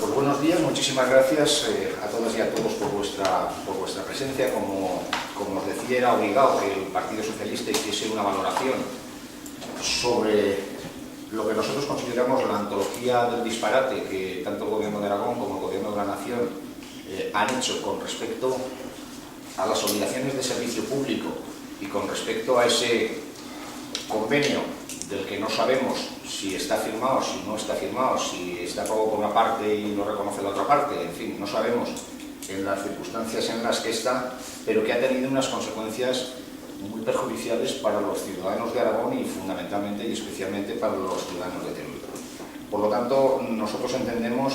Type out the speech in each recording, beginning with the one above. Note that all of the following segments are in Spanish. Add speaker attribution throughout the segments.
Speaker 1: pues buenos días, muchísimas gracias a todas y a todos por vuestra presencia. Como os decía, era obligado que el Partido Socialista hiciese una valoración sobre lo que nosotros consideramos la antología del disparate que tanto el Gobierno de Aragón como el Gobierno de la Nación han hecho con respecto a las obligaciones de servicio público y con respecto a ese convenio del que no sabemos si está firmado, si no está firmado, si está aprobado por una parte y lo reconoce la otra parte, en fin, no sabemos en las circunstancias en las que está, pero que ha tenido unas consecuencias muy perjudiciales para los ciudadanos de Aragón y fundamentalmente y especialmente para los ciudadanos de Teruel. Por lo tanto, nosotros entendemos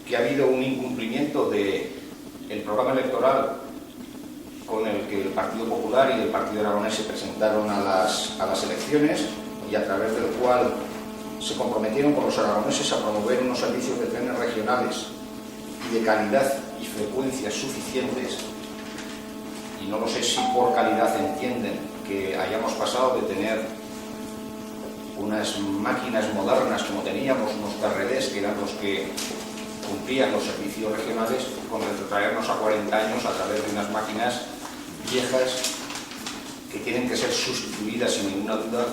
Speaker 1: que ha habido un incumplimiento del programa electoral con el que el Partido Popular y el Partido Aragonés se presentaron a las elecciones y a través del cual se comprometieron con los aragoneses a promover unos servicios de trenes regionales y de calidad y frecuencias suficientes. Y no lo sé si por calidad entienden que hayamos pasado de tener unas máquinas modernas como teníamos, unos TRDs que eran los que cumplían los servicios regionales, con retrotraernos a 40 años a través de unas máquinas viejas que tienen que ser sustituidas sin ninguna duda,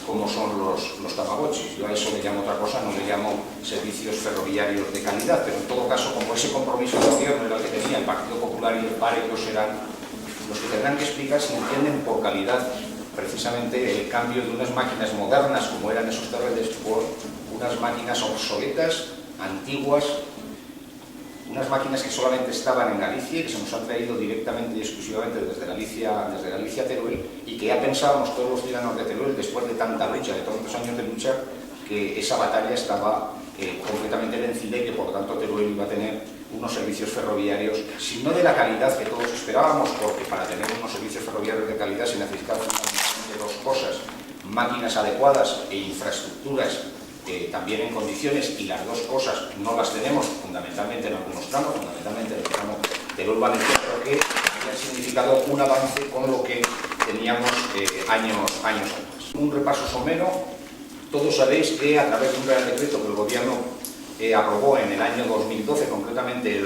Speaker 1: como son los tamagotchis. Yo a eso le llamo otra cosa, no le llamo servicios ferroviarios de calidad, pero en todo caso, como ese compromiso de gobierno era el que tenía el Partido Popular y el PAR, ellos serán los que tendrán que explicar si entienden por calidad precisamente el cambio de unas máquinas modernas, como eran esos TRDs, por unas máquinas obsoletas, antiguas, unas máquinas que solamente estaban en Galicia y que se nos han traído directamente y exclusivamente desde Galicia a Teruel, y que ya pensábamos todos los ciudadanos de Teruel, después de tanta lucha, de tantos años de lucha, que esa batalla estaba completamente vencida y que por lo tanto Teruel iba a tener unos servicios ferroviarios, si no de la calidad que todos esperábamos, porque para tener unos servicios ferroviarios de calidad se necesitaban fundamentalmente dos cosas: máquinas adecuadas e infraestructuras también en condiciones, y las dos cosas no las tenemos fundamentalmente en algunos tramos, fundamentalmente en el tramo Teruel-Valencia, pero que han significado un avance con lo que teníamos años atrás. Un repaso somero: todos sabéis que a través de un Real Decreto que el Gobierno aprobó en el año 2012, concretamente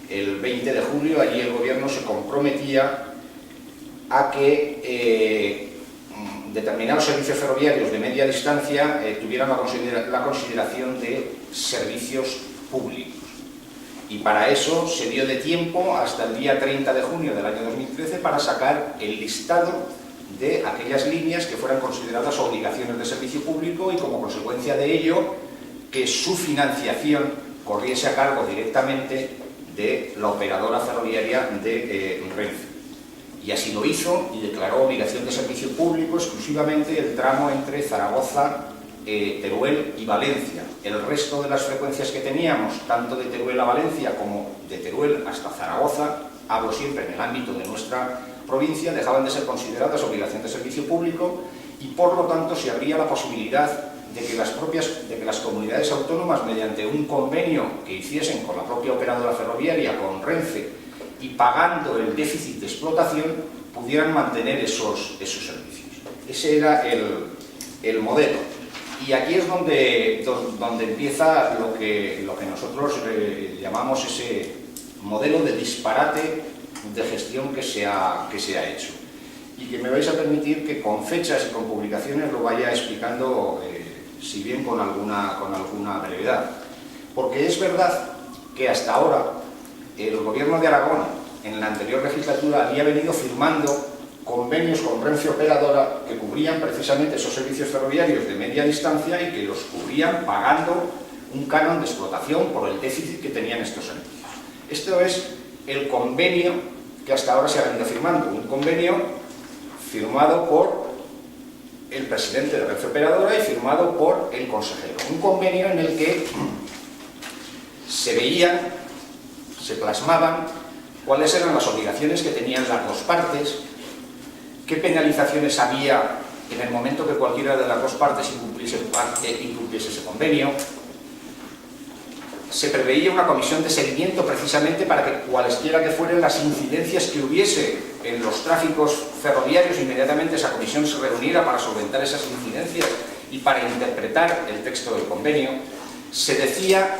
Speaker 1: el 20 de julio, allí el Gobierno se comprometía a que determinados servicios ferroviarios de media distancia tuvieran la consideración de servicios públicos. Y para eso se dio de tiempo hasta el día 30 de junio del año 2013 para sacar el listado de aquellas líneas que fueran consideradas obligaciones de servicio público y, como consecuencia de ello, que su financiación corriese a cargo directamente de la operadora ferroviaria de Renfe. Y así lo hizo y declaró obligación de servicio público exclusivamente el tramo entre Zaragoza, Teruel y Valencia. El resto de las frecuencias que teníamos, tanto de Teruel a Valencia como de Teruel hasta Zaragoza, hablo siempre en el ámbito de nuestra provincia, dejaban de ser consideradas obligación de servicio público, y por lo tanto se abría la posibilidad de que las comunidades autónomas, mediante un convenio que hiciesen con la propia operadora ferroviaria, con Renfe, y pagando el déficit de explotación, pudieran mantener esos servicios. Ese era el modelo. Y aquí es donde empieza lo que nosotros llamamos ese modelo de disparate de gestión que se ha hecho. Y que me vais a permitir que con fechas y con publicaciones lo vaya explicando, si bien con alguna brevedad. Porque es verdad que hasta ahora el Gobierno de Aragón, en la anterior legislatura, había venido firmando convenios con Renfe Operadora que cubrían precisamente esos servicios ferroviarios de media distancia y que los cubrían pagando un canon de explotación por el déficit que tenían estos servicios. Esto es el convenio que hasta ahora se ha venido firmando, un convenio firmado por el presidente de Renfe Operadora y firmado por el consejero. Un convenio en el que se veían, se plasmaban cuáles eran las obligaciones que tenían las dos partes, qué penalizaciones había en el momento que cualquiera de las dos partes incumpliese ese convenio. Se preveía una comisión de seguimiento precisamente para que cualesquiera que fueran las incidencias que hubiese en los tráficos ferroviarios, inmediatamente esa comisión se reuniera para solventar esas incidencias y para interpretar el texto del convenio. Se decía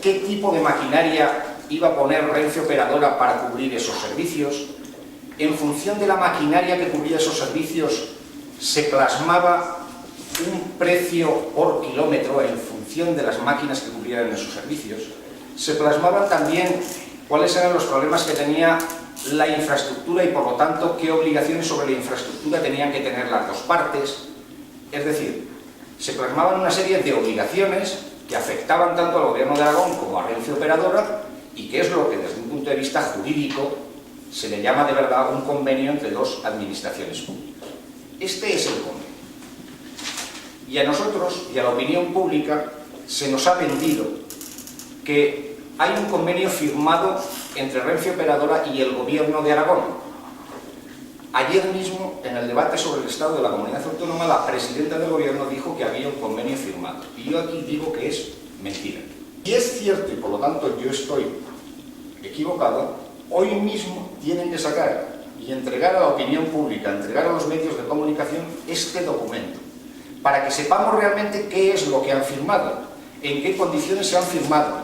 Speaker 1: qué tipo de maquinaria iba a poner Renfe Operadora para cubrir esos servicios. En función de la maquinaria que cubría esos servicios, se plasmaba un precio por kilómetro en función de las máquinas que cubrieran esos servicios. Se plasmaban también cuáles eran los problemas que tenía la infraestructura y, por lo tanto, qué obligaciones sobre la infraestructura tenían que tener las dos partes. Es decir, se plasmaban una serie de obligaciones que afectaban tanto al Gobierno de Aragón como a Renfe Operadora, y que es lo que, desde un punto de vista jurídico, se le llama de verdad un convenio entre dos administraciones públicas. Este es el convenio. Y a nosotros y a la opinión pública se nos ha vendido que hay un convenio firmado entre Renfe Operadora y el Gobierno de Aragón. Ayer mismo, en el debate sobre el Estado de la Comunidad Autónoma, la presidenta del Gobierno dijo que había un convenio firmado. Y yo aquí digo que es mentira. Y es cierto, y por lo tanto yo estoy equivocado, hoy mismo tienen que sacar y entregar a la opinión pública, entregar a los medios de comunicación este documento, para que sepamos realmente qué es lo que han firmado, en qué condiciones se han firmado,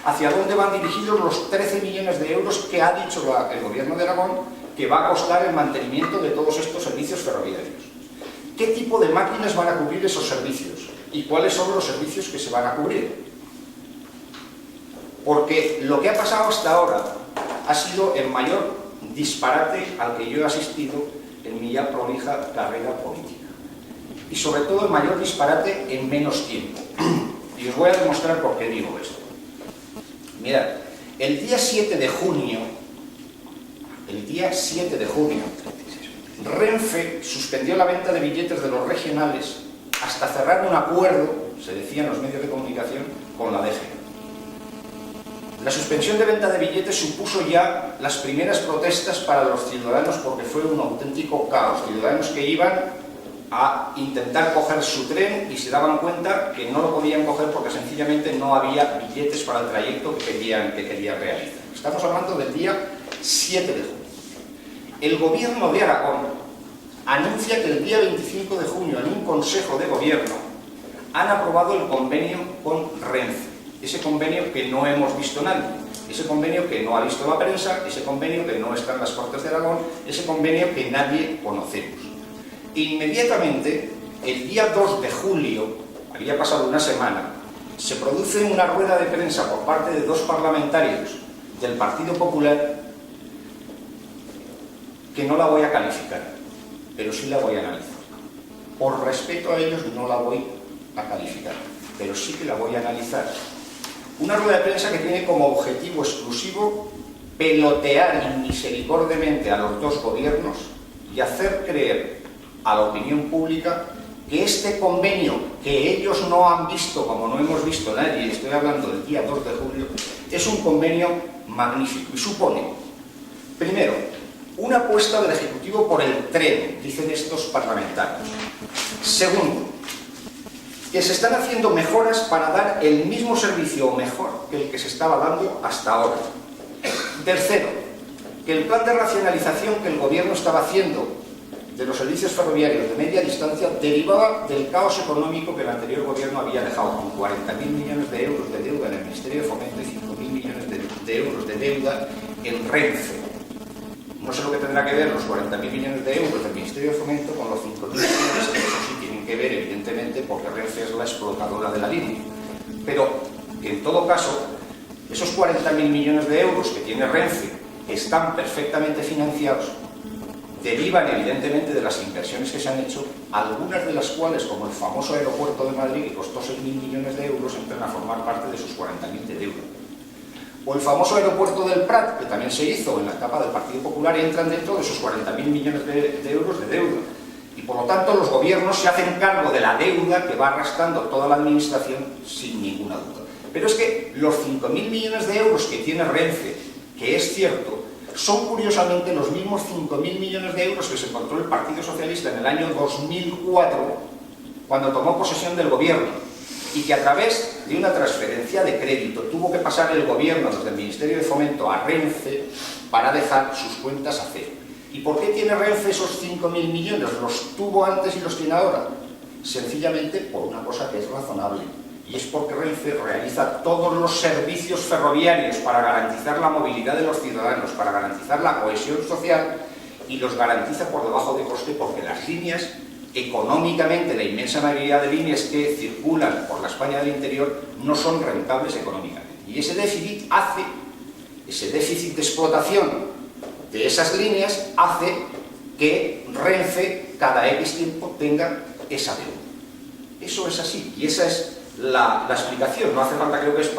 Speaker 1: hacia dónde van dirigidos los 13 millones de euros que ha dicho el Gobierno de Aragón que va a costar el mantenimiento de todos estos servicios ferroviarios. ¿Qué tipo de máquinas van a cubrir esos servicios? ¿Y cuáles son los servicios que se van a cubrir? Porque lo que ha pasado hasta ahora ha sido el mayor disparate al que yo he asistido en mi ya prolija carrera política. Y sobre todo el mayor disparate en menos tiempo. Y os voy a demostrar por qué digo esto. Mirad, el día 7 de junio, Renfe suspendió la venta de billetes de los regionales hasta cerrar un acuerdo, se decía en los medios de comunicación, con la DGT. La suspensión de venta de billetes supuso ya las primeras protestas para los ciudadanos, porque fue un auténtico caos. Ciudadanos que iban a intentar coger su tren y se daban cuenta que no lo podían coger porque sencillamente no había billetes para el trayecto que querían realizar. Estamos hablando del día 7 de junio. El Gobierno de Aragón anuncia que el día 25 de junio, en un Consejo de Gobierno, han aprobado el convenio con Renfe. Ese convenio que no hemos visto nadie, ese convenio que no ha visto la prensa, ese convenio que no está en las Cortes de Aragón, ese convenio que nadie conocemos. Inmediatamente, el día 2 de julio, había pasado una semana, se produce una rueda de prensa por parte de dos parlamentarios del Partido Popular que no la voy a calificar, pero sí la voy a analizar. Por respeto a ellos no la voy a calificar, pero sí que la voy a analizar. Una rueda de prensa que tiene como objetivo exclusivo pelotear inmisericordiamente a los dos gobiernos y hacer creer a la opinión pública que este convenio, que ellos no han visto como no hemos visto nadie, estoy hablando del día 2 de julio, es un convenio magnífico y supone, primero, una apuesta del Ejecutivo por el tren, dicen estos parlamentarios. Segundo, que se están haciendo mejoras para dar el mismo servicio o mejor que el que se estaba dando hasta ahora. Tercero, que el plan de racionalización que el Gobierno estaba haciendo de los servicios ferroviarios de media distancia derivaba del caos económico que el anterior Gobierno había dejado, con 40.000 millones de euros de deuda en el Ministerio de Fomento y 5.000 millones de euros de deuda en Renfe. No sé lo que tendrá que ver los 40.000 millones de euros del Ministerio de Fomento con los 5.000 millones, que eso sí tienen que ver, evidentemente, porque Renfe es la explotadora de la línea. Pero, en todo caso, esos 40.000 millones de euros que tiene Renfe, que están perfectamente financiados, derivan evidentemente de las inversiones que se han hecho, algunas de las cuales, como el famoso aeropuerto de Madrid, que costó 6.000 millones de euros, entran a formar parte de sus 40.000 de deuda. O el famoso aeropuerto del Prat, que también se hizo en la etapa del Partido Popular, y entran dentro de esos 40.000 millones de euros de deuda. Y por lo tanto los gobiernos se hacen cargo de la deuda que va arrastrando toda la administración sin ninguna duda. Pero es que los 5.000 millones de euros que tiene Renfe, que es cierto, son curiosamente los mismos 5.000 millones de euros que se encontró el Partido Socialista en el año 2004, cuando tomó posesión del gobierno, y que a través de una transferencia de crédito tuvo que pasar el gobierno desde el Ministerio de Fomento a Renfe para dejar sus cuentas a cero. ¿Y por qué tiene Renfe esos 5.000 millones? ¿Los tuvo antes y los tiene ahora? Sencillamente por una cosa que es razonable, y es porque Renfe realiza todos los servicios ferroviarios para garantizar la movilidad de los ciudadanos, para garantizar la cohesión social, y los garantiza por debajo de coste porque las líneas, económicamente, la inmensa mayoría de líneas que circulan por la España del interior no son rentables económicamente. Y ese déficit de explotación de esas líneas hace que Renfe cada X tiempo tenga esa deuda. Eso es así, y esa es la explicación. No hace falta, creo que es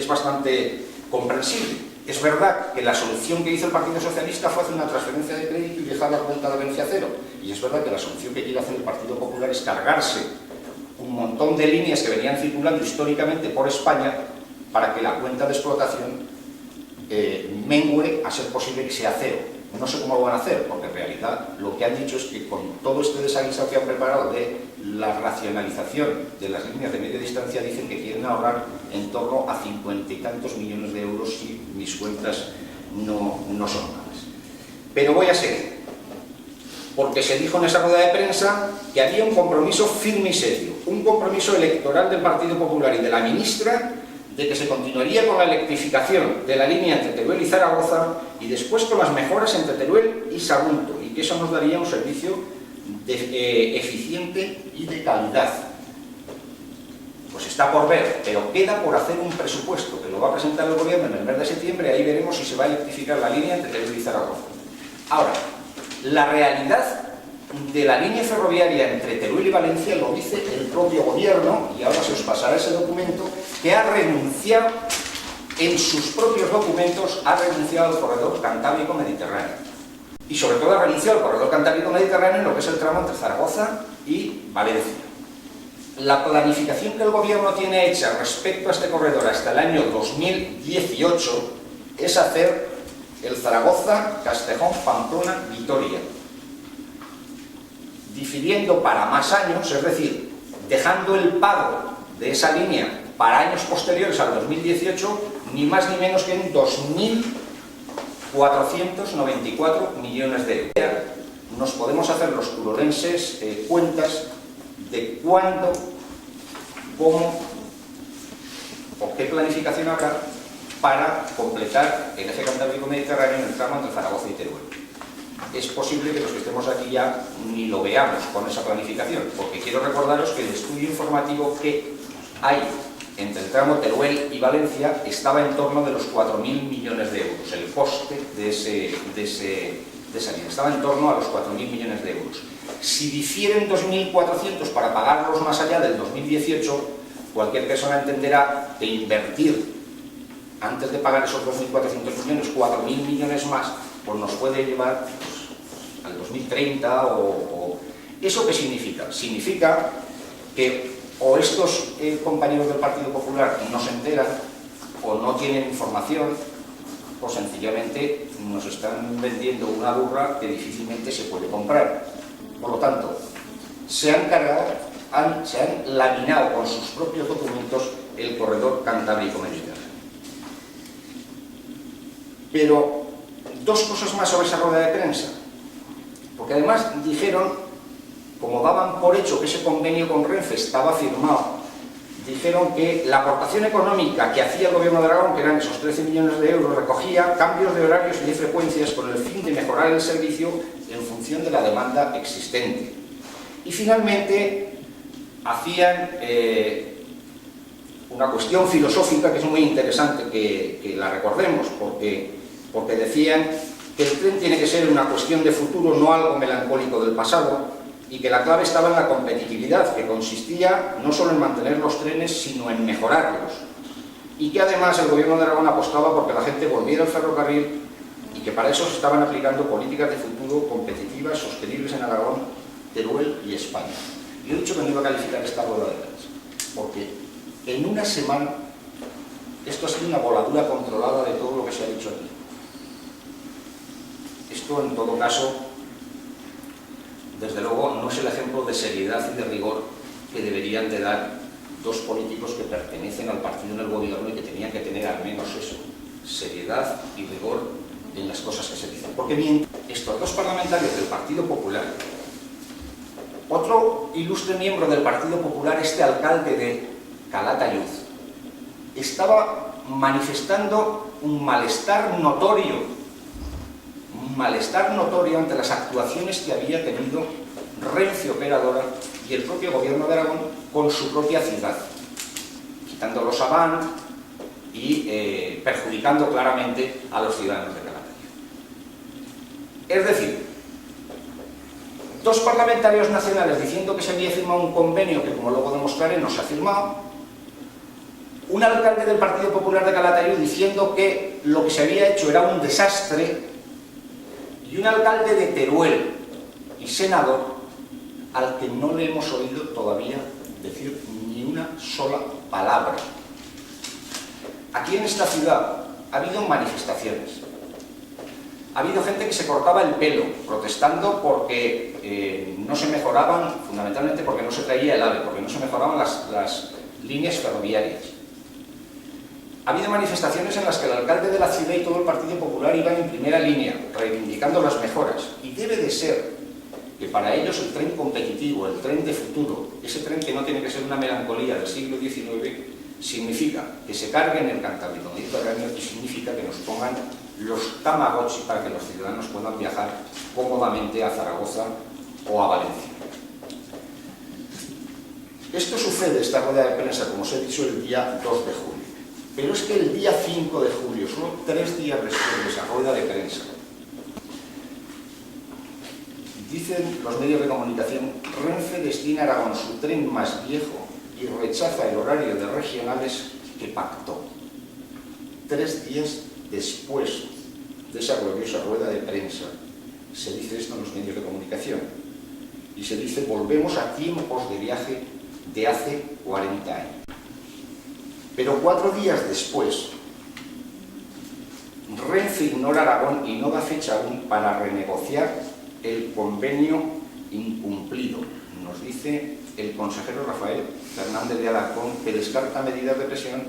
Speaker 1: bastante comprensible. Es verdad que la solución que hizo el Partido Socialista fue hacer una transferencia de crédito y dejar la cuenta de Valencia cero. Y es verdad que la solución que quiere hacer el Partido Popular es cargarse un montón de líneas que venían circulando históricamente por España para que la cuenta de explotación mengue a ser posible que sea cero. No sé cómo lo van a hacer, porque en realidad lo que han dicho es que con todo este desaguisado que han preparado de la racionalización de las líneas de media distancia, dicen que quieren ahorrar en torno a 50 y tantos millones de euros si mis cuentas no son malas. Pero voy a seguir, porque se dijo en esa rueda de prensa que había un compromiso firme y serio, un compromiso electoral del Partido Popular y de la ministra de que se continuaría con la electrificación de la línea entre Teruel y Zaragoza y después con las mejoras entre Teruel y Sagunto, y que eso nos daría un servicio eficiente y de calidad. Pues está por ver, pero queda por hacer un presupuesto que lo va a presentar el gobierno en el mes de septiembre. Ahí veremos si se va a electrificar la línea entre Teruel y Zaragoza. Ahora, la realidad de la línea ferroviaria entre Teruel y Valencia lo dice el propio gobierno, y ahora se os pasará ese documento, que ha renunciado, en sus propios documentos, ha renunciado al corredor Cantábrico-Mediterráneo. Y sobre todo ha renunciado al corredor Cantábrico-Mediterráneo en lo que es el tramo entre Zaragoza y Valencia. La planificación que el gobierno tiene hecha respecto a este corredor hasta el año 2018 es hacer el Zaragoza, Castejón, Pamplona, Vitoria, difiriendo para más años, es decir, dejando el pago de esa línea para años posteriores al 2018, ni más ni menos que en 2.494 millones de euros. Nos podemos hacer los turolenses cuentas de cuándo, cómo o qué planificación habrá para completar el eje Cantábrico-Mediterráneo en el tramo entre Zaragoza y Teruel. Es posible que los que estemos aquí ya ni lo veamos con esa planificación, porque quiero recordaros que el estudio informativo que hay entre el tramo Teruel y Valencia estaba en torno de los 4.000 millones de euros. El coste de esa línea estaba en torno a los 4.000 millones de euros. Si difieren 2.400 para pagarlos más allá del 2018, cualquier persona entenderá que invertir antes de pagar esos 2.400 millones, 4.000 millones más, pues nos puede llevar al 2030 o... ¿Eso qué significa? Significa que o estos compañeros del Partido Popular no se enteran o no tienen información o sencillamente nos están vendiendo una burra que difícilmente se puede comprar. Por lo tanto, se han laminado con sus propios documentos el corredor Cantábrico-Mediterráneo. Pero dos cosas más sobre esa rueda de prensa, porque además dijeron, como daban por hecho que ese convenio con Renfe estaba firmado, dijeron que la aportación económica que hacía el gobierno de Aragón, que eran esos 13 millones de euros, recogía cambios de horarios y de frecuencias con el fin de mejorar el servicio en función de la demanda existente. Y finalmente hacían una cuestión filosófica que es muy interesante que la recordemos, porque decían que el tren tiene que ser una cuestión de futuro, no algo melancólico del pasado, y que la clave estaba en la competitividad, que consistía no solo en mantener los trenes, sino en mejorarlos. Y que además el gobierno de Aragón apostaba porque la gente volviera al ferrocarril y que para eso se estaban aplicando políticas de futuro competitivas, sostenibles en Aragón, Teruel y España. Yo he dicho que no iba a calificar esta rueda de prensa, porque en una semana esto ha sido una voladura controlada de todo lo que se ha dicho aquí. Esto, en todo caso, desde luego, no es el ejemplo de seriedad y de rigor que deberían de dar dos políticos que pertenecen al partido en el gobierno y que tenían que tener al menos eso, seriedad y rigor en las cosas que se dicen. Porque bien, estos dos parlamentarios del Partido Popular, otro ilustre miembro del Partido Popular, este alcalde Calatayud estaba manifestando un malestar notorio ante las actuaciones que había tenido Renfe Operadora y el propio Gobierno de Aragón con su propia ciudad, quitando los Avant y perjudicando claramente a los ciudadanos de Calatayud. Es decir, dos parlamentarios nacionales diciendo que se había firmado un convenio que, como luego demostraré, no se ha firmado, un alcalde del Partido Popular de Calatayud diciendo que lo que se había hecho era un desastre, y un alcalde de Teruel y senador al que no le hemos oído todavía decir ni una sola palabra. Aquí en esta ciudad ha habido manifestaciones. Ha habido gente que se cortaba el pelo, protestando porque no se mejoraban, fundamentalmente porque no se traía el AVE, porque no se mejoraban las líneas ferroviarias. Ha habido manifestaciones en las que el alcalde de la ciudad y todo el Partido Popular iban en primera línea, reivindicando las mejoras. Y debe de ser que para ellos el tren competitivo, el tren de futuro, ese tren que no tiene que ser una melancolía del siglo XIX, significa que se carguen el Cantábrico Mediterráneo y significa que nos pongan los Tamagotchi para que los ciudadanos puedan viajar cómodamente a Zaragoza o a Valencia. Esto sucede, esta rueda de prensa, como os he dicho, el día 2 de julio. Pero es que el día 5 de julio, solo 3 días después de esa rueda de prensa, dicen los medios de comunicación, Renfe destina a Aragón su tren más viejo y rechaza el horario de regionales que pactó. 3 días después de esa gloriosa rueda de prensa, se dice esto en los medios de comunicación. Y se dice, volvemos a tiempos de viaje de hace 40 años. Pero 4 días después, Renfe ignora Aragón y no da fecha aún para renegociar el convenio incumplido. Nos dice el consejero Rafael Fernández de Alarcón que descarta medidas de presión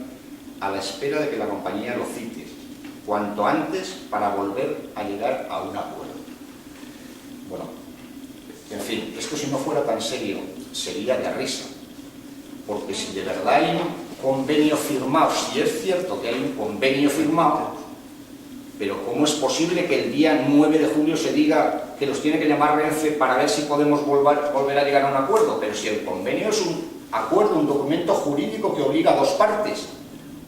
Speaker 1: a la espera de que la compañía lo cite cuanto antes para volver a llegar a un acuerdo. Bueno, en fin, esto si no fuera tan serio sería de risa, porque si de verdad hay un convenio firmado, si es cierto que hay un convenio firmado, pero ¿cómo es posible que el día 9 de julio se diga que los tiene que llamar Renfe para ver si podemos volver a llegar a un acuerdo? Pero si el convenio es un acuerdo, un documento jurídico que obliga a dos partes,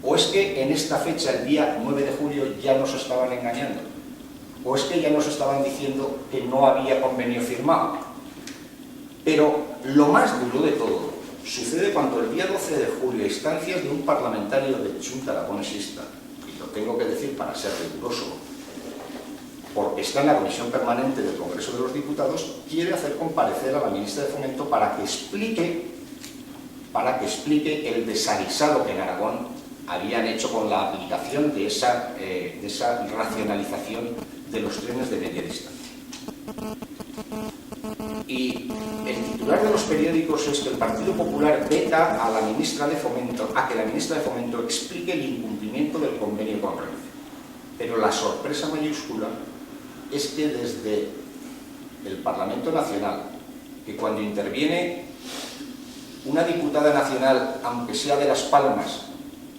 Speaker 1: ¿o es que en esta fecha, el día 9 de julio, ya nos estaban engañando? ¿O es que ya nos estaban diciendo que no había convenio firmado? Pero lo más duro de todo sucede cuando el día 12 de julio, a instancias de un parlamentario de Chunta aragonesista, y lo tengo que decir para ser riguroso, porque está en la Comisión Permanente del Congreso de los Diputados, quiere hacer comparecer a la ministra de Fomento para que explique el desaguisado que en Aragón habían hecho con la aplicación de esa racionalización de los trenes de media distancia. Y el titular de los periódicos es que el Partido Popular veta a la ministra de Fomento, a que la ministra de Fomento explique el incumplimiento del convenio con Renfe. Pero la sorpresa mayúscula es que desde el Parlamento Nacional, que cuando interviene una diputada nacional, aunque sea de Las Palmas,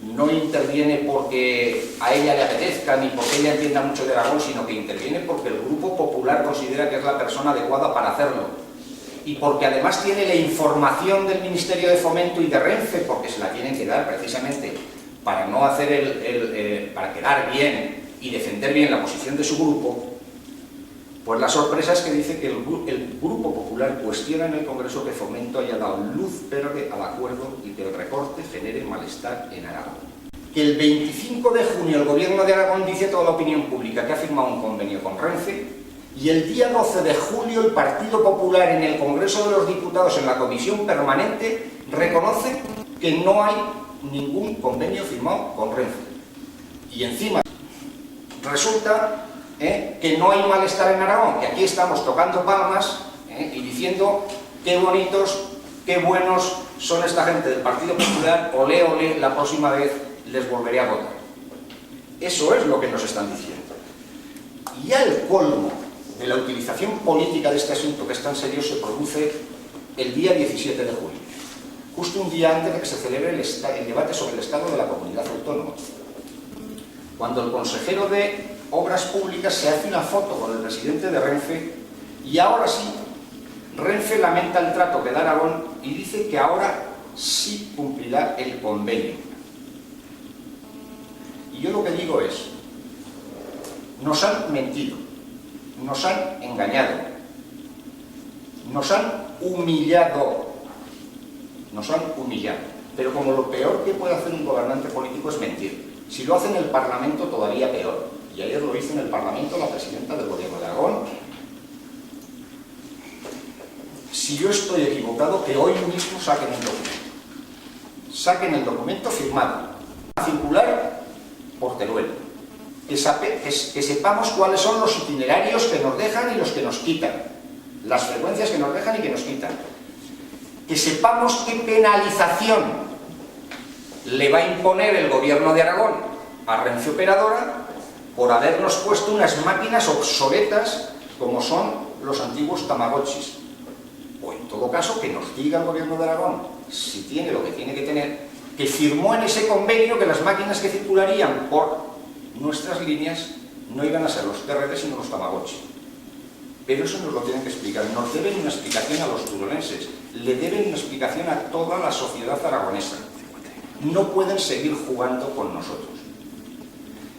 Speaker 1: no interviene porque a ella le apetezca ni porque ella entienda mucho de Aragón, sino que interviene porque el Grupo Popular considera que es la persona adecuada para hacerlo y porque además tiene la información del Ministerio de Fomento y de Renfe, porque se la tienen que dar precisamente para no hacer para quedar bien y defender bien la posición de su grupo. Pues la sorpresa es que dice que el Grupo Popular cuestiona en el Congreso que Fomento haya dado luz verde al acuerdo y que el recorte genere malestar en Aragón. Que el 25 de junio el Gobierno de Aragón dice a toda la opinión pública que ha firmado un convenio con Renfe y el día 12 de julio el Partido Popular en el Congreso de los Diputados, en la Comisión Permanente, reconoce que no hay ningún convenio firmado con Renfe. Y encima resulta que no hay malestar en Aragón, que aquí estamos tocando palmas y diciendo qué bonitos, qué buenos son esta gente del Partido Popular, olé, olé, la próxima vez les volveré a votar. Eso es lo que nos están diciendo. Y ya el colmo de la utilización política de este asunto, que es tan serio, se produce el día 17 de julio, justo un día antes de que se celebre el debate sobre el estado de la comunidad autónoma, cuando el consejero de Obras Públicas se hace una foto con el presidente de Renfe, y ahora sí, Renfe lamenta el trato que da Aragón y dice que ahora sí cumplirá el convenio. Y yo lo que digo es, nos han mentido, nos han engañado, nos han humillado, pero como lo peor que puede hacer un gobernante político es mentir. Si lo hace en el Parlamento, todavía peor. Y ayer lo hizo en el Parlamento la presidenta del Gobierno de Aragón. Si yo estoy equivocado, que hoy mismo saquen el documento. Saquen el documento firmado, a circular por Teruel. Que sepamos cuáles son los itinerarios que nos dejan y los que nos quitan. Las frecuencias que nos dejan y que nos quitan. Que sepamos qué penalización le va a imponer el Gobierno de Aragón a Renfe Operadora por habernos puesto unas máquinas obsoletas como son los antiguos tamagotchis. O en todo caso que nos diga el Gobierno de Aragón, si tiene lo que tiene que tener, que firmó en ese convenio que las máquinas que circularían por nuestras líneas no iban a ser los TRT sino los tamagotchi. Pero eso nos lo tienen que explicar. Nos deben una explicación a los turolenses, le deben una explicación a toda la sociedad aragonesa. No pueden seguir jugando con nosotros.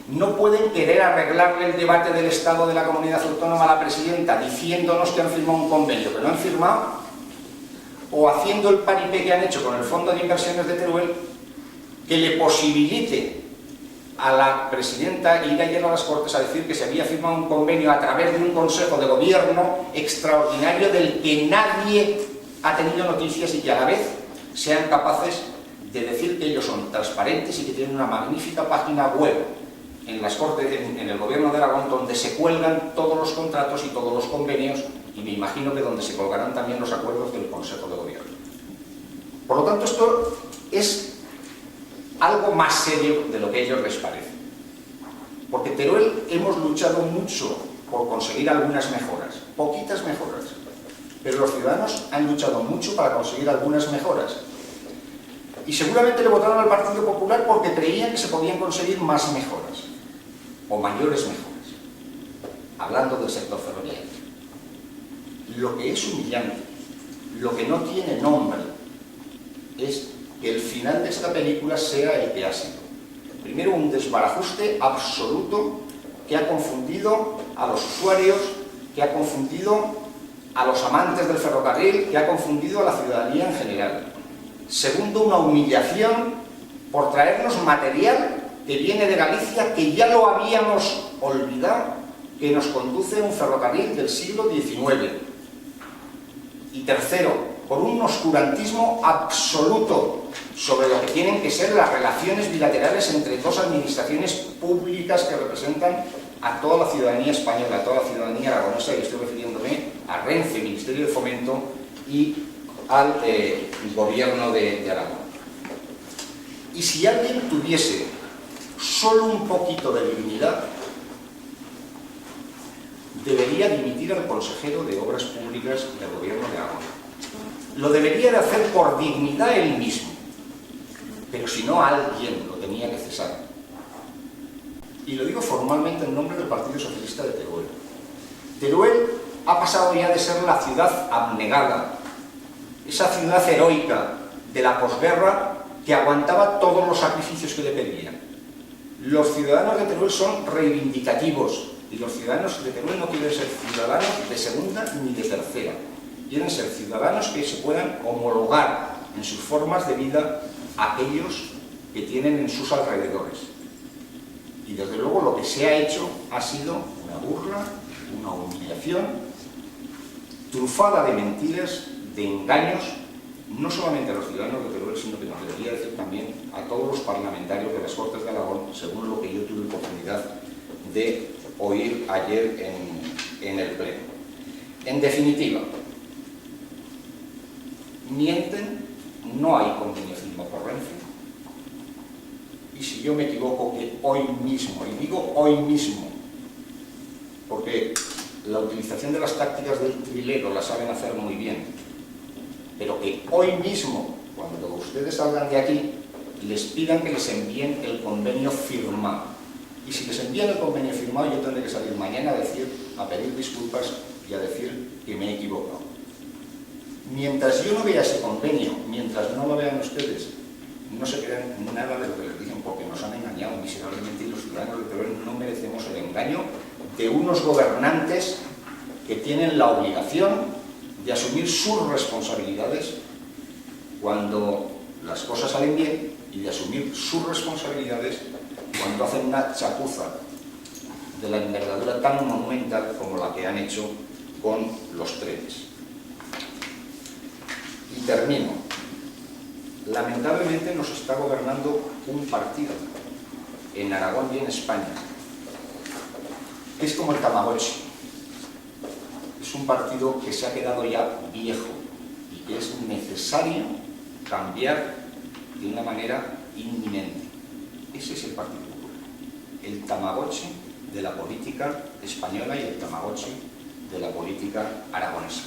Speaker 1: No pueden querer arreglarle el debate del Estado de la Comunidad Autónoma a la presidenta diciéndonos que han firmado un convenio que no han firmado, o haciendo el paripé que han hecho con el Fondo de Inversiones de Teruel, que le posibilite a la presidenta ir ayer a las Cortes a decir que se había firmado un convenio a través de un Consejo de Gobierno extraordinario del que nadie ha tenido noticias y que a la vez sean capaces de decir que ellos son transparentes y que tienen una magnífica página web en las Cortes, en el Gobierno de Aragón, donde se cuelgan todos los contratos y todos los convenios, y me imagino que donde se colgarán también los acuerdos del Consejo de Gobierno. Por lo tanto, esto es algo más serio de lo que a ellos les parece. Porque Teruel hemos luchado mucho por conseguir algunas mejoras, poquitas mejoras, pero los ciudadanos han luchado mucho para conseguir algunas mejoras. Y seguramente le votaron al Partido Popular porque creían que se podían conseguir más mejoras, o mayores mejoras, hablando del sector ferroviario. Lo que es humillante, lo que no tiene nombre, es que el final de esta película sea el que ha sido. Primero, un desbarajuste absoluto que ha confundido a los usuarios, que ha confundido a los amantes del ferrocarril, que ha confundido a la ciudadanía en general. Segundo, una humillación por traernos material que viene de Galicia, que ya lo habíamos olvidado, que nos conduce a un ferrocarril del siglo XIX. Y tercero, por un oscurantismo absoluto sobre lo que tienen que ser las relaciones bilaterales entre dos administraciones públicas que representan a toda la ciudadanía española, a toda la ciudadanía aragonesa, y estoy refiriéndome a Renfe, Ministerio de Fomento, y al Gobierno de Aragón. Y si alguien tuviese solo un poquito de dignidad, debería dimitir al consejero de Obras Públicas del Gobierno de Aragón. Lo debería de hacer por dignidad él mismo, pero si no, alguien lo tenía que cesar. Y lo digo formalmente en nombre del Partido Socialista de Teruel. Teruel ha pasado ya de ser la ciudad abnegada, esa ciudad heroica de la posguerra que aguantaba todos los sacrificios que le pedían. Los ciudadanos de Teruel son reivindicativos, y los ciudadanos de Teruel no quieren ser ciudadanos de segunda ni de tercera. Quieren ser ciudadanos que se puedan homologar en sus formas de vida a aquellos que tienen en sus alrededores. Y desde luego lo que se ha hecho ha sido una burla, una humillación, trufada de mentiras, de engaños, no solamente a los ciudadanos de Teruel, sino que nos debería decir también a todos los parlamentarios de las Cortes de Aragón, según lo que yo tuve oportunidad de oír ayer en el Pleno. En definitiva, mienten, no hay convenio firmado por Renfe, y si yo me equivoco, que hoy mismo, y digo hoy mismo, porque la utilización de las tácticas del trilero la saben hacer muy bien, pero que hoy mismo cuando ustedes salgan de aquí, les pidan que les envíen el convenio firmado. Y si les envían el convenio firmado, yo tendré que salir mañana a pedir disculpas y a decir que me he equivocado. Mientras yo no vea ese convenio, mientras no lo vean ustedes, no se crean nada de lo que les dicen, porque nos han engañado miserablemente y los ciudadanos de Teruel no merecemos el engaño de unos gobernantes que tienen la obligación de asumir sus responsabilidades cuando las cosas salen bien y de asumir sus responsabilidades cuando hacen una chapuza de la envergadura tan monumental como la que han hecho con los trenes. Y termino. Lamentablemente nos está gobernando un partido en Aragón y en España que es como el Tamagotchi. Es un partido que se ha quedado ya viejo y que es necesario cambiar de una manera inminente. Ese es el Partido Popular, el Tamagotchi de la política española y el Tamagotchi de la política aragonesa.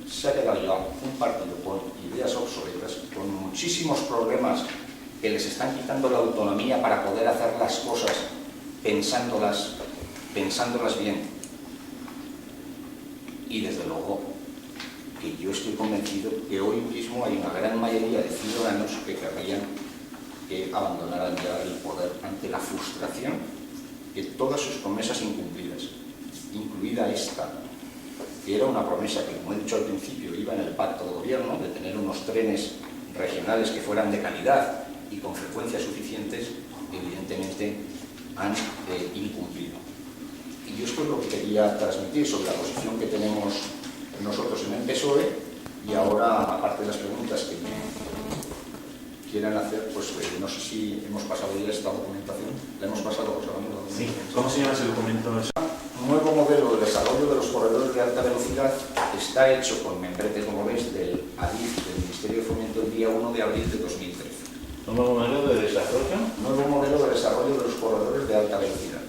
Speaker 1: Se ha quedado ya un partido con ideas obsoletas, con muchísimos problemas que les están quitando la autonomía para poder hacer las cosas pensándolas bien. Y desde luego que yo estoy convencido que hoy mismo hay una gran mayoría de ciudadanos que querrían que abandonaran ya el poder ante la frustración de todas sus promesas incumplidas, incluida esta, que era una promesa que, como he dicho al principio, iba en el pacto de gobierno, de tener unos trenes regionales que fueran de calidad y con frecuencias suficientes, evidentemente han incumplido. Y esto es lo que quería transmitir sobre la posición que tenemos nosotros en el PSOE, y ahora, aparte de las preguntas que me quieran hacer, pues no sé si hemos pasado ya esta documentación. ¿La hemos pasado, José Ramón?
Speaker 2: Sí. ¿Cómo se llama ese documento?
Speaker 1: Nuevo modelo de desarrollo de los corredores de alta velocidad está hecho con membrete, como veis, del ADIF, del Ministerio de Fomento, el día 1 de abril de 2013.
Speaker 2: ¿Nuevo modelo de desarrollo?
Speaker 1: Nuevo modelo de desarrollo de los corredores de alta velocidad.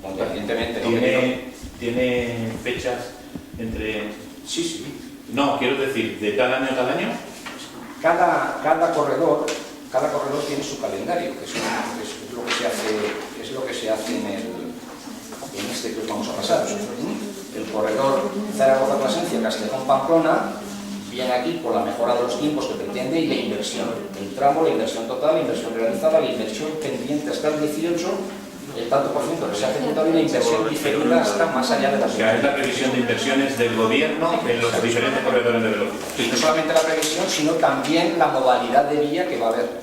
Speaker 1: Donde, evidentemente,
Speaker 2: ¿Tiene fechas entre...?
Speaker 1: Sí, sí.
Speaker 2: No, quiero decir, ¿de cada año a cada año?
Speaker 1: Cada corredor tiene su calendario, que es lo que se hace en este que os vamos a pasar. El corredor Zaragoza-Plasencia, Castellón-Pamplona, viene aquí por la mejora de los tiempos que pretende y la inversión. El tramo, la inversión total, la inversión realizada, la inversión pendiente hasta el 18, el tanto por ciento que se ha ejecutado y la inversión diferida hasta más allá de la
Speaker 2: O sea, es la previsión de inversiones del gobierno en los diferentes corredores de velocidad.
Speaker 1: Y no solamente la previsión, sino también la modalidad de vía que va a haber.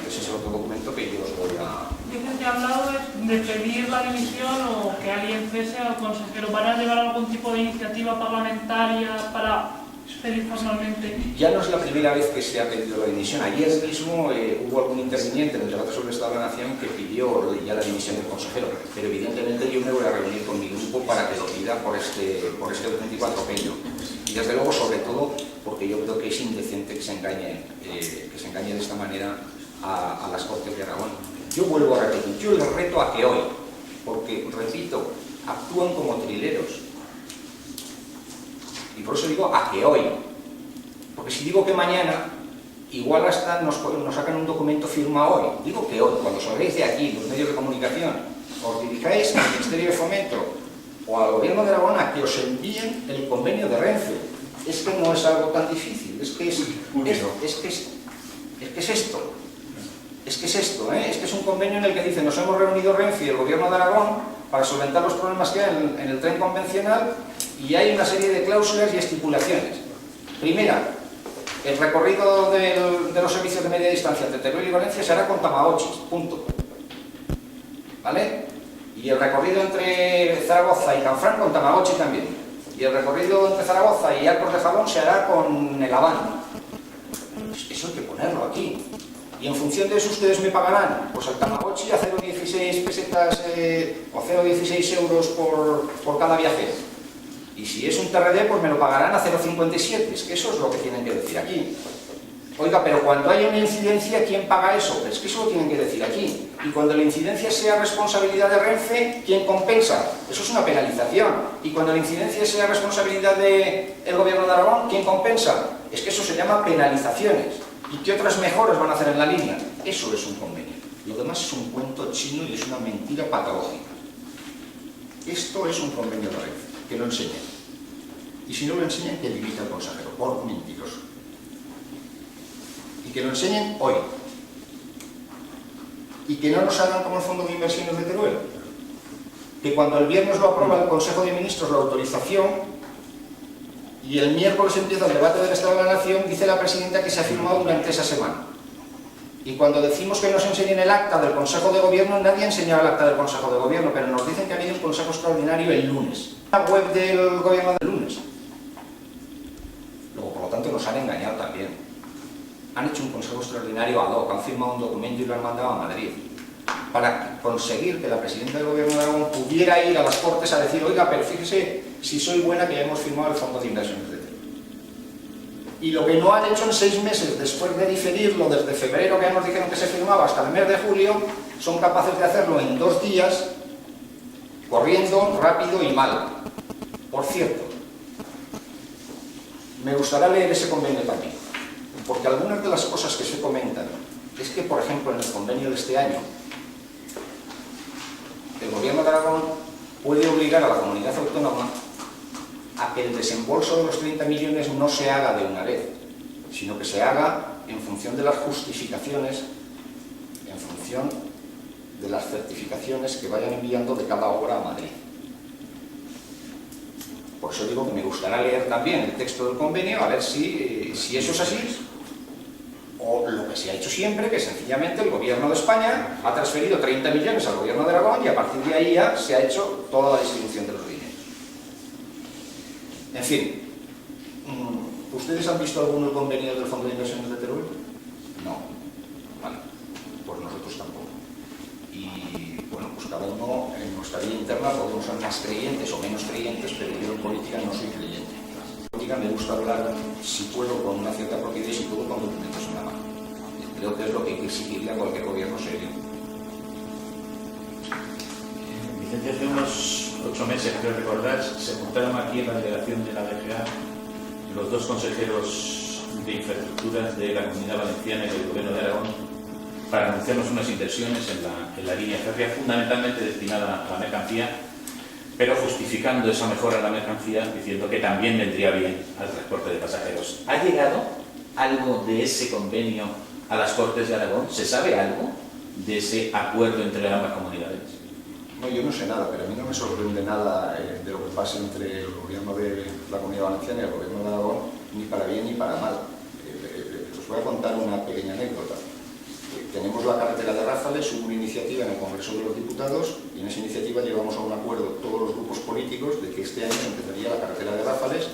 Speaker 1: Ese es el otro documento que yo os voy a...
Speaker 3: Dicen que ha hablado de pedir la dimisión o que alguien cese al consejero. ¿Van a llevar algún tipo de iniciativa parlamentaria para pedir formalmente?
Speaker 1: Ya no es la primera vez que se ha pedido la dimisión. Ayer mismo hubo algún interviniente en el debate sobre el Estado de la Nación que pidió ya la dimisión del consejero, pero evidentemente yo me voy a reunir con mi grupo para que lo pida por este 24 pello. Y desde luego, sobre todo, porque yo creo que es indecente que se engañe de esta manera a las Cortes de Aragón. Yo vuelvo a repetir, yo les reto a que hoy, porque, repito, actúan como trileros. Y por eso digo a que hoy, porque si digo que mañana, igual hasta nos sacan un documento firmado hoy. Digo que hoy, cuando salgáis de aquí, los medios de comunicación, os dirijáis al Ministerio de Fomento o al Gobierno de Aragón a que os envíen el convenio de Renfe. Es que no es algo tan difícil, es que es esto. Es que es un convenio en el que dice: nos hemos reunido Renfe y el Gobierno de Aragón para solventar los problemas que hay en el tren convencional, y hay una serie de cláusulas y estipulaciones. Primera, el recorrido de los servicios de media distancia entre Teruel y Valencia se hará con Tamagotchis, punto. ¿Vale? Y el recorrido entre Zaragoza y Canfranc con Tamagotchi también. Y el recorrido entre Zaragoza y Arcos de Jalón se hará con el Avant. Eso hay que ponerlo aquí. Y en función de eso ustedes me pagarán pues el Tamagotchi a 0,16 pesetas o 0,16 euros por cada viajero. Y si es un TRD, pues me lo pagarán a 0,57. Es que eso es lo que tienen que decir aquí. Oiga, pero cuando haya una incidencia, ¿quién paga eso? Es que eso lo tienen que decir aquí. Y cuando la incidencia sea responsabilidad de Renfe, ¿quién compensa? Eso es una penalización. Y cuando la incidencia sea responsabilidad del Gobierno de Aragón, ¿quién compensa? Es que eso se llama penalizaciones. ¿Y qué otras mejoras van a hacer en la línea? Eso es un convenio. Lo demás es un cuento chino y es una mentira patológica. Esto es un convenio de Renfe, que lo enseñen. Y si no lo enseñan, que dimita al consejero, por mentiroso. Y que lo enseñen hoy. Y que no nos hagan como el Fondo de Inversiones de Teruel. Que cuando el viernes lo aprueba el Consejo de Ministros la autorización y el miércoles empieza el debate del Estado de la Nación, dice la presidenta que se ha firmado durante esa semana. Y cuando decimos que nos enseñen el acta del Consejo de Gobierno, nadie ha enseñado el acta del Consejo de Gobierno, pero nos dicen que ha habido un Consejo Extraordinario el lunes. La web del Gobierno del lunes. Luego, por lo tanto, nos han engañado también. Han hecho un Consejo Extraordinario ad hoc, han firmado un documento y lo han mandado a Madrid, para conseguir que la presidenta del Gobierno de Aragón pudiera ir a las Cortes a decir, oiga, pero fíjese si soy buena que ya hemos firmado el Fondo de Inversiones de Teruel. Y lo que no han hecho en 6 meses, después de diferirlo desde febrero, que ya nos dijeron que se firmaba, hasta el mes de julio, son capaces de hacerlo en 2 días, corriendo, rápido y mal. Por cierto, me gustaría leer ese convenio también, porque algunas de las cosas que se comentan es que, por ejemplo, en el convenio de este año, el Gobierno de Aragón puede obligar a la comunidad autónoma a que el desembolso de los 30 millones no se haga de una vez, sino que se haga en función de las justificaciones, en función de las certificaciones que vayan enviando de cada obra a Madrid. Por eso digo que me gustaría leer también el texto del convenio, a ver si eso es así, o lo que se ha hecho siempre, que sencillamente el Gobierno de España ha transferido 30 millones al Gobierno de Aragón y a partir de ahí ya se ha hecho toda la distribución de los dineros. En fin, ¿ustedes han visto alguno convenio del Fondo de Inversiones de Teruel? No. Vale, pues nosotros tampoco. Y bueno, pues cada uno en nuestra vida interna podemos ser más creyentes o menos creyentes, pero yo en política no soy creyente. En política me gusta hablar, si puedo, con una cierta propiedad y si puedo, con documentos en la mano. Creo que es lo que hay que exigirle a cualquier gobierno serio.
Speaker 2: Vicente, hace unos 8 meses, creo recordar, se juntaron aquí en la delegación de la DGA los 2 consejeros de infraestructuras de la Comunidad Valenciana y del Gobierno de Aragón para anunciarnos unas inversiones en la línea férrea, fundamentalmente destinada a la mercancía, pero justificando esa mejora en la mercancía, diciendo que también vendría bien al transporte de pasajeros. ¿Ha llegado algo de ese convenio a las Cortes de Aragón? ¿Se sabe algo de ese acuerdo entre ambas comunidades?
Speaker 1: No, yo no sé nada, pero a mí no me sorprende nada de lo que pasa entre el Gobierno de la Comunidad Valenciana y el Gobierno de Aragón, ni para bien ni para mal. Os voy a contar una pequeña anécdota. Tenemos la carretera de Ráfales, hubo una iniciativa en el Congreso de los Diputados y en esa iniciativa llegamos a un acuerdo todos los grupos políticos de que este año se empezaría la carretera de Ráfales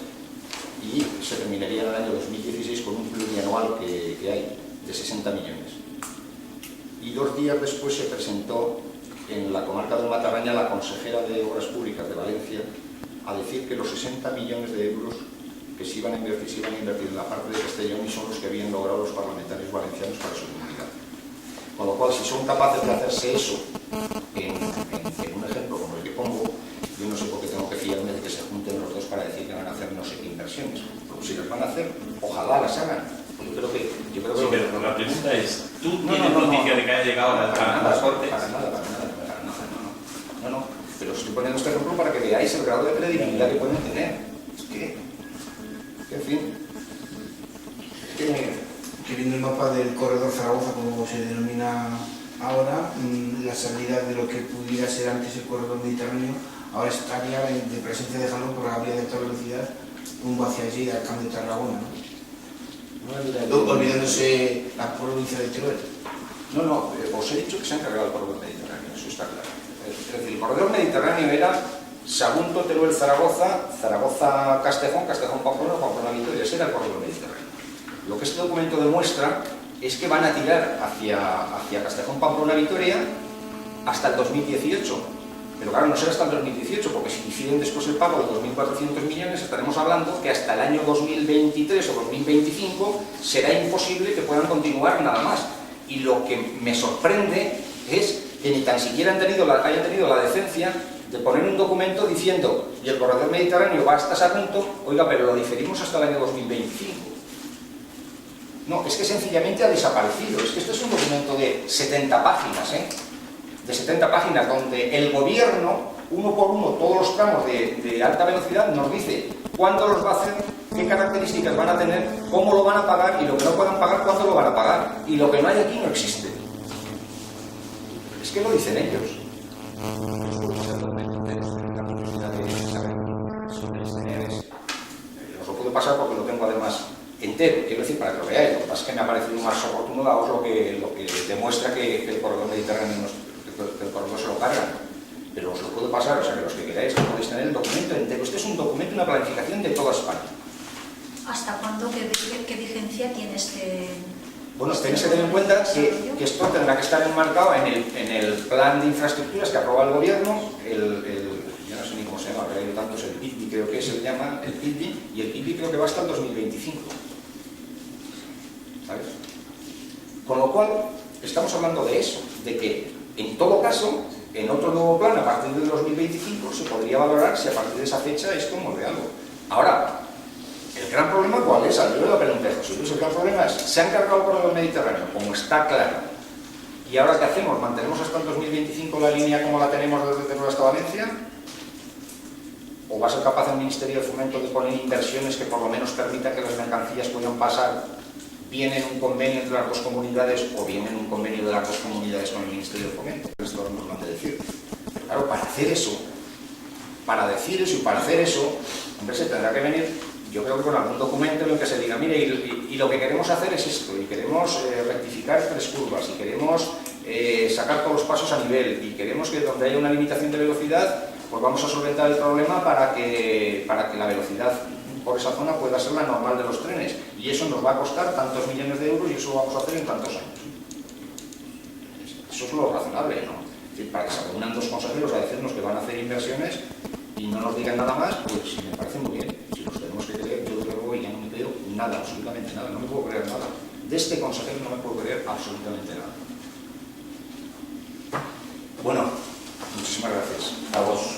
Speaker 1: y se terminaría en el año 2016 con un plurianual que hay de 60 millones. Y 2 días después se presentó en la comarca del Matarraña la consejera de Obras Públicas de Valencia a decir que los 60 millones de euros que se iban a invertir en la parte de Castellón y son los que habían logrado los parlamentarios valencianos para su comunidad. Con lo cual, si son capaces de hacerse eso en un ejemplo como el que pongo, yo no sé por qué tengo que fiarme de que se junten los 2 para decir que van a hacer no sé qué inversiones. Pero si las van a hacer, ojalá las hagan. Yo creo que
Speaker 2: sí, pero la pregunta es, ¿tú tienes noticia de que haya llegado a las Cortes?
Speaker 1: Para nada. No, pero estoy poniendo este ejemplo para que veáis el grado de credibilidad que pueden tener. Es que en fin,
Speaker 4: que viendo el mapa del corredor Zaragoza, como se denomina ahora, la salida de lo que pudiera ser antes el corredor mediterráneo, ahora estaría de presencia de Jalón por la vía de alta velocidad, rumbo hacia allí, al Camp de Tarragona, ¿no? Olvidándose la provincia de Teruel.
Speaker 1: No, os he dicho que se ha encargado el corredor mediterráneo, eso está claro. Es decir, el corredor mediterráneo era Sagunto, Teruel, Zaragoza, Zaragoza, Castejón, Castejón, Pamplona, Pamplona, Vitoria. Ese era el corredor mediterráneo. Lo que este documento demuestra es que van a tirar hacia Castejón, Pamplona, Vitoria hasta el 2018. Pero claro, no será hasta el 2018, porque si difieren después el pago de 2.400 millones, estaremos hablando que hasta el año 2023 o 2025 será imposible que puedan continuar nada más. Y lo que me sorprende es que ni tan siquiera hayan tenido la decencia de poner un documento diciendo y el corredor mediterráneo va hasta Sagunto, oiga, pero lo diferimos hasta el año 2025. No, es que sencillamente ha desaparecido. Es que este es un documento de 70 páginas, de 70 páginas, donde el gobierno, uno por uno, todos los tramos de alta velocidad, nos dice cuándo los va a hacer, qué características van a tener, cómo lo van a pagar, y lo que no puedan pagar, cuándo lo van a pagar. Y lo que no hay aquí no existe. Es que lo dicen ellos. Os lo puedo pasar porque lo tengo además entero, quiero decir, para que lo veáis. Lo que pasa es que me ha parecido más oportuno daros lo que demuestra que el corredor mediterráneo, que el corredor se lo cargan. Pero os lo puedo pasar, o sea que los que queráis podéis tener el documento entero. Este es un documento, una planificación de toda España.
Speaker 5: ¿Hasta cuándo? ¿Qué vigencia tiene este...?
Speaker 1: Bueno, tenéis que tener en cuenta que esto tendrá que estar enmarcado en el plan de infraestructuras que aprueba el gobierno, ya no sé ni cómo se llama, pero hay tantos, el PIBI creo que se llama, el PIBI, y el PIBI creo que va hasta el 2025. ¿Sabes? Con lo cual, estamos hablando de eso, de que, en todo caso, en otro nuevo plan, a partir del 2025, se podría valorar si a partir de esa fecha esto mueve algo. Ahora, el gran problema, ¿cuál es? Yo le pregunté a José Luis, el gran problema es, ¿se han cargado por el Mediterráneo? Como está claro. ¿Y ahora qué hacemos? ¿Mantenemos hasta el 2025 la línea como la tenemos desde Teruel hasta Valencia? ¿O va a ser capaz el Ministerio de Fomento de poner inversiones que por lo menos permitan que las mercancías puedan pasar bien en un convenio entre las dos comunidades o bien en un convenio de las dos comunidades con el Ministerio de Fomento? Esto es lo importante decir. Claro, para hacer eso, hombre, se tendrá que venir, yo creo que con algún documento en el que se diga, mire, y lo que queremos hacer es esto, y queremos rectificar 3 curvas, y queremos sacar todos los pasos a nivel, y queremos que donde haya una limitación de velocidad, pues vamos a solventar el problema para que la velocidad por esa zona pueda ser la normal de los trenes, y eso nos va a costar tantos millones de euros y eso lo vamos a hacer en tantos años. Eso es lo razonable, ¿no? Es decir, para que se reúnan 2 consejeros a decirnos que van a hacer inversiones y no nos digan nada más, pues me parece muy bien. Si los tenemos que creer, yo creo que ya no me creo nada, absolutamente nada, no me puedo creer nada. De este consejero no me puedo creer absolutamente nada. Bueno, muchísimas gracias.
Speaker 2: A vos.